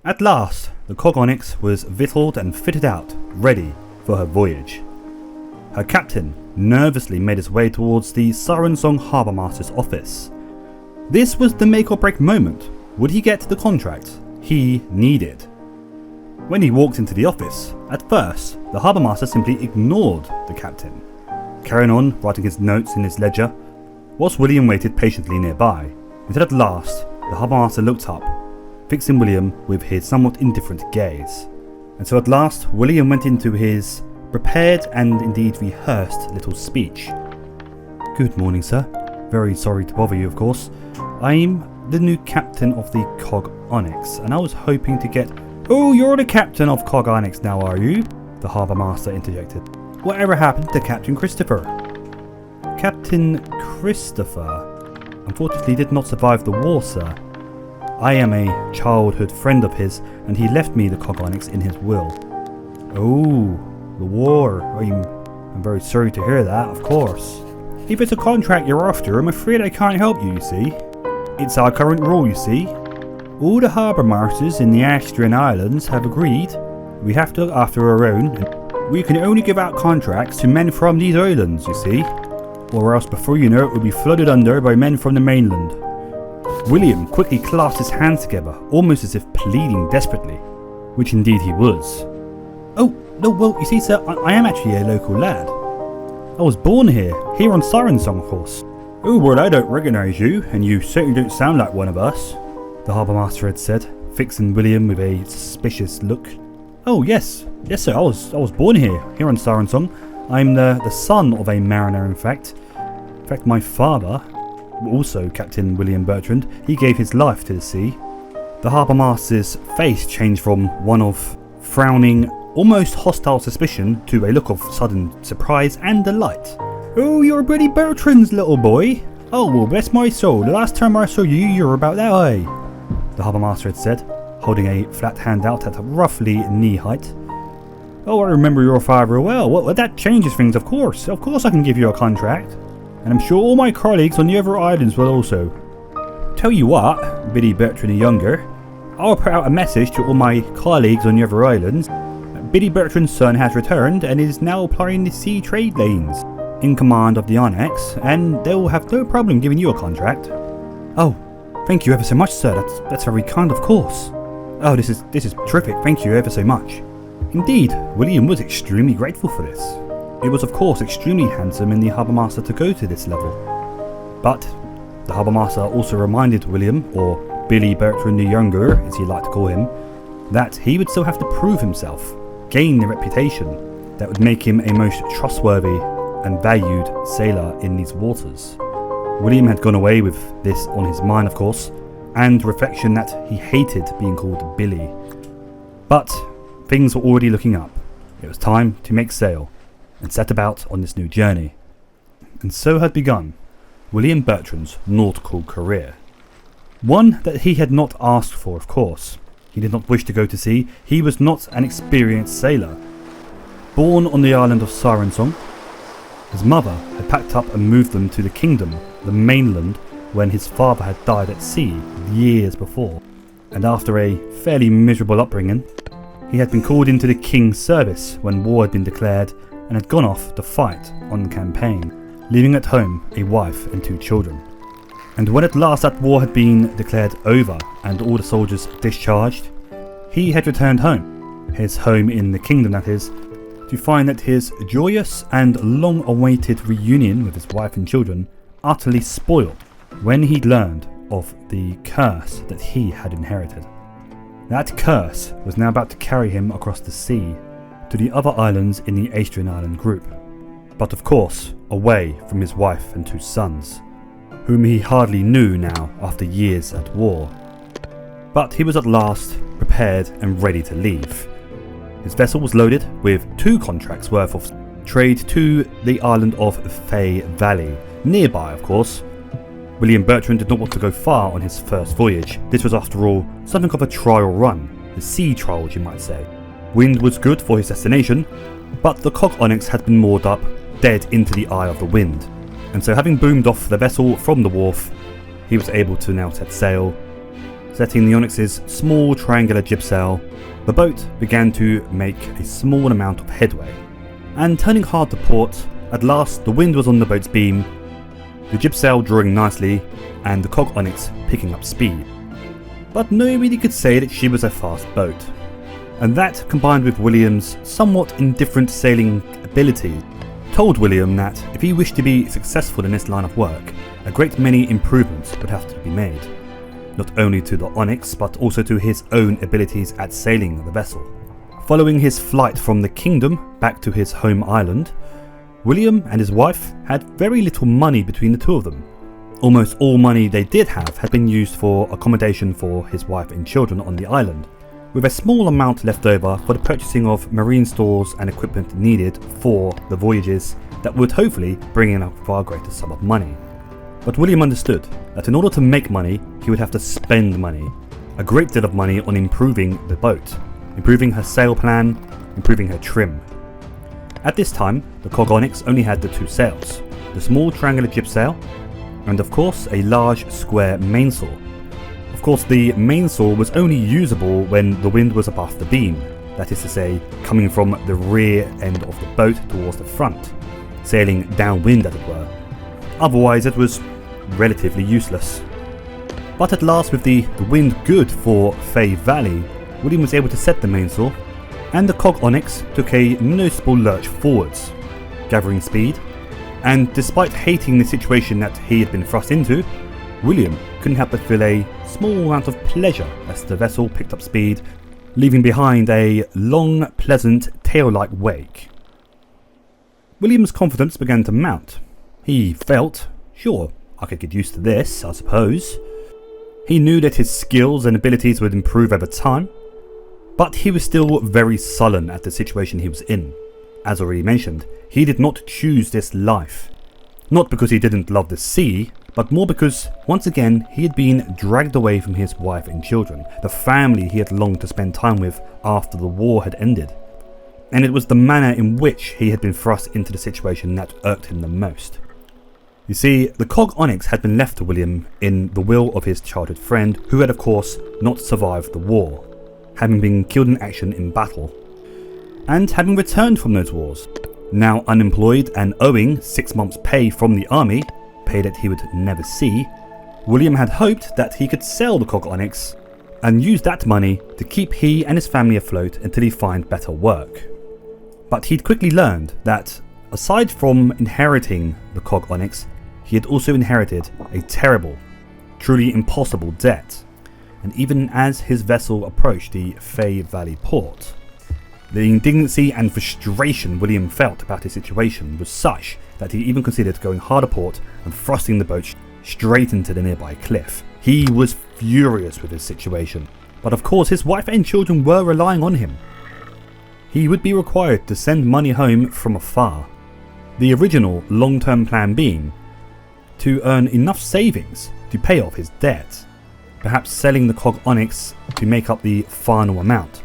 At last, the Cog Onyx was victualled and fitted out, ready for her voyage. Her captain nervously made his way towards the Sarensong Harbour Master's office. This was the make or break moment. Would he get the contract he needed? When he walked into the office, at first, the Harbour Master simply ignored the captain, carrying on writing his notes in his ledger, whilst William waited patiently nearby, until at last, the Harbour Master looked up, fixing William with his somewhat indifferent gaze. And so at last, William went into his prepared and indeed rehearsed little speech. "Good morning, sir. Very sorry to bother you, of course. I'm the new captain of the Cog Onyx, and I was hoping to get..." "Oh, you're the captain of Cog Onyx now, are you?" the Harbour Master interjected. "Whatever happened to Captain Christopher?" "Captain Christopher unfortunately did not survive the war, sir. I am a childhood friend of his, and he left me the Cog Onyx in his will." "Oh, the war. I'm very sorry to hear that, of course. If it's a contract you're after, I'm afraid I can't help you, you see. It's our current rule, you see. All the harbour masters in the Austrian Islands have agreed we have to look after our own, and we can only give out contracts to men from these islands, you see. Or else before you know it, we'll be flooded under by men from the mainland." William quickly clasped his hands together, almost as if pleading desperately, which indeed he was. "Oh, no, well, you see, sir, I am actually a local lad. I was born here on Sarensong, of course." "Oh, well, I don't recognise you, and you certainly don't sound like one of us," the Harbour Master had said, fixing William with a suspicious look. "Oh, yes, sir, I was born here on Sarensong. I'm the son of a mariner, in fact. In fact, my father, also Captain William Bertrand, he gave his life to the sea." The Harbour Master's face changed from one of frowning, almost hostile suspicion to a look of sudden surprise and delight. "Oh, you're Billy Bertrand's little boy? Oh, well, bless my soul, the last time I saw you, you were about that high," the Harbour Master had said, holding a flat hand out at roughly knee height. "Oh, I remember your father well. Well, that changes things, of course. Of course I can give you a contract. And I'm sure all my colleagues on the other islands will also. Tell you what, Billy Bertrand the Younger, I'll put out a message to all my colleagues on the other islands. Billy Bertrand's son has returned and is now plying the sea trade lanes in command of the Onyx, and they'll have no problem giving you a contract." "Oh, thank you ever so much, sir. That's very kind, of course. Oh, this is terrific. Thank you ever so much." Indeed, William was extremely grateful for this. It was of course extremely handsome in the Harbour Master to go to this level. But the Harbour Master also reminded William, or Billy Bertrand the Younger as he liked to call him, that he would still have to prove himself, gain the reputation that would make him a most trustworthy and valued sailor in these waters. William had gone away with this on his mind, of course, and reflection that he hated being called Billy. But things were already looking up. It was time to make sail and set about on this new journey. And so had begun William Bertrand's nautical career. One that he had not asked for, of course. He did not wish to go to sea. He was not an experienced sailor. Born on the island of Sarensong, his mother had packed up and moved them to the kingdom, the mainland, when his father had died at sea years before. And after a fairly miserable upbringing, he had been called into the king's service when war had been declared and had gone off to fight on the campaign, leaving at home a wife and 2 children. And when at last that war had been declared over and all the soldiers discharged, he had returned home, his home in the kingdom that is, to find that his joyous and long-awaited reunion with his wife and children utterly spoiled when he learned of the curse that he had inherited. That curse was now about to carry him across the sea to the other islands in the Austrian island group, but of course away from his wife and 2 sons, whom he hardly knew now after years at war. But he was at last prepared and ready to leave. His vessel was loaded with 2 contracts worth of trade to the island of Fay Valley, nearby of course. William Bertrand did not want to go far on his first voyage. This was after all something of a trial run, a sea trial you might say. Wind was good for his destination, but the Cog Onyx had been moored up dead into the eye of the wind, and so having boomed off the vessel from the wharf, he was able to now set sail setting the Onyx's small triangular jibsail, the boat began to make a small amount of headway, and turning hard to port, at last the wind was on the boat's beam, the jibsail drawing nicely, and the Cog Onyx picking up speed. But nobody could say that she was a fast boat, and that, combined with William's somewhat indifferent sailing ability, told William that if he wished to be successful in this line of work, a great many improvements would have to be made, not only to the Onyx but also to his own abilities at sailing the vessel. Following his flight from the kingdom back to his home island, William and his wife had very little money between the two of them. Almost all money they did have had been used for accommodation for his wife and children on the island, with a small amount left over for the purchasing of marine stores and equipment needed for the voyages that would hopefully bring in a far greater sum of money. But William understood that in order to make money, he would have to spend money, a great deal of money on improving the boat, improving her sail plan, improving her trim. At this time, the Cog Onyx only had the two sails, the small triangular jibsail, and of course a large square mainsail. Of course, the mainsail was only usable when the wind was above the beam, that is to say, coming from the rear end of the boat towards the front, sailing downwind as it were. Otherwise it was relatively useless. But at last, with the wind good for Fay Valley, William was able to set the mainsail, and the Cog Onyx took a noticeable lurch forwards, gathering speed, and despite hating the situation that he had been thrust into, William couldn't help but feel a small amount of pleasure as the vessel picked up speed, leaving behind a long, pleasant, tail-like wake. William's confidence began to mount. He felt, sure, I could get used to this, I suppose. He knew that his skills and abilities would improve over time, but he was still very sullen at the situation he was in. As already mentioned, he did not choose this life. Not because he didn't love the sea, but more because, once again, he had been dragged away from his wife and children, the family he had longed to spend time with after the war had ended. And it was the manner in which he had been thrust into the situation that irked him the most. You see, the Cog Onyx had been left to William in the will of his childhood friend, who had of course not survived the war, having been killed in action in battle. And having returned from those wars, now unemployed and owing 6 months' pay from the army, pay that he would never see, William had hoped that he could sell the Cog Onyx and use that money to keep he and his family afloat until he find better work. But he'd quickly learned that, aside from inheriting the Cog Onyx, he had also inherited a terrible, truly impossible debt. And even as his vessel approached the Fay Valley port, the indignancy and frustration William felt about his situation was such that he even considered going hard a port and thrusting the boat straight into the nearby cliff. He was furious with his situation, but of course his wife and children were relying on him. He would be required to send money home from afar, the original long-term plan being to earn enough savings to pay off his debt, perhaps selling the Cog Onyx to make up the final amount.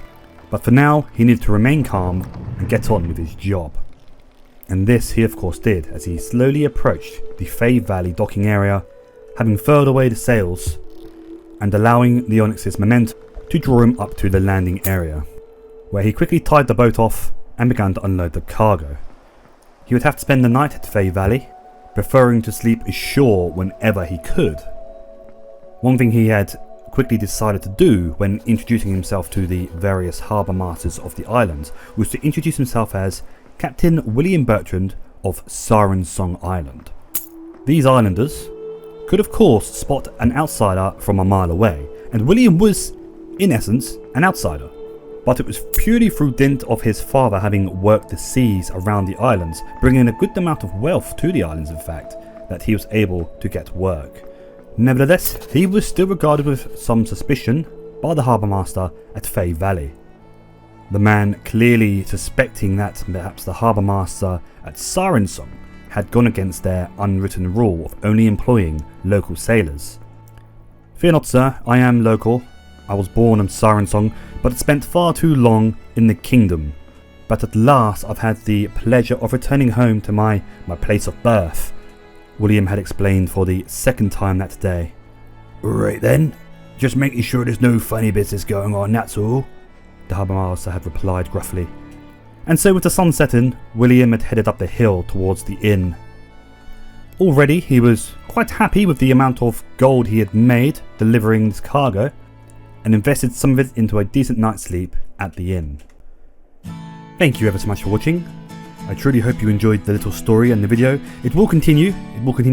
But for now, he needed to remain calm and get on with his job. And this he of course did as he slowly approached the Fay Valley docking area, having furled away the sails and allowing the Onyx's momentum to draw him up to the landing area, where he quickly tied the boat off and began to unload the cargo. He would have to spend the night at Fay Valley, preferring to sleep ashore whenever he could. One thing he had quickly decided to do when introducing himself to the various harbour masters of the island was to introduce himself as Captain William Bertrand of Siren Song Island. These islanders could of course spot an outsider from a mile away, and William was, in essence, an outsider. But it was purely through dint of his father having worked the seas around the islands, bringing a good amount of wealth to the islands in fact, that he was able to get work. Nevertheless, he was still regarded with some suspicion by the harbour master at Fay Valley. The man clearly suspecting that perhaps the harbour master at Siren Song had gone against their unwritten rule of only employing local sailors. Fear not, sir, I am local. I was born in Siren Song, but spent far too long in the kingdom. But at last I've had the pleasure of returning home to my place of birth, William had explained for the second time that day. Right then, Just making sure there's no funny business going on, that's all, the harbour master had replied gruffly. And so with the sun setting, William had headed up the hill towards the inn. Already he was quite happy with the amount of gold he had made delivering this cargo, and invested some of it into a decent night's sleep at the inn. Thank you ever so much for watching. I truly hope you enjoyed the little story and the video. It will continue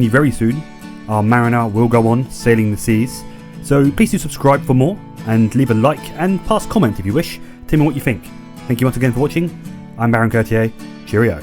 very soon. Our mariner will go on sailing the seas, so please do subscribe for more, and leave a like and pass comment if you wish. Tell me what you think. Thank you once again for watching. I'm Baron Courtier. Cheerio.